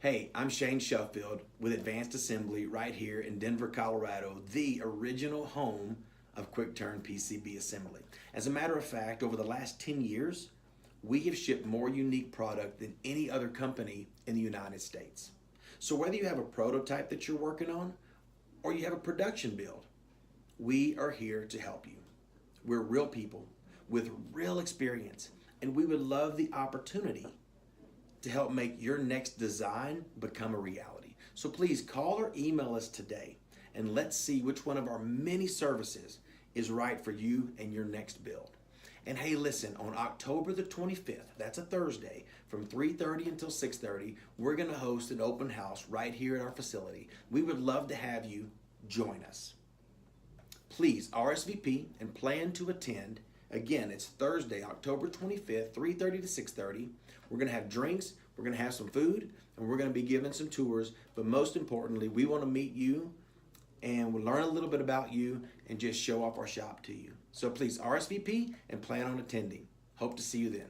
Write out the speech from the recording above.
Hey, I'm Shane Sheffield with Advanced Assembly right here in Denver, Colorado, the original home of quick turn PCB assembly. As a matter of fact, over the last 10 years, we have shipped more unique product than any other company in the United States. So whether you have a prototype that you're working on or you have a production build, we are here to help you. We're real people with real experience, and we would love the opportunity to help make your next design become a reality. So please call or email us today and let's see which one of our many services is right for you and your next build. And hey, listen, on October the 25th, that's a Thursday, from 3:30 until 6:30, we're gonna host an open house right here at our facility. We would love to have you join us. Please RSVP and plan to attend. Again, it's Thursday, October 25th, 3:30 to 6:30. We're gonna have drinks, we're gonna have some food, and we're gonna be giving some tours. But most importantly, we wanna meet you and we'll learn a little bit about you and just show off our shop to you. So please RSVP and plan on attending. Hope to see you then.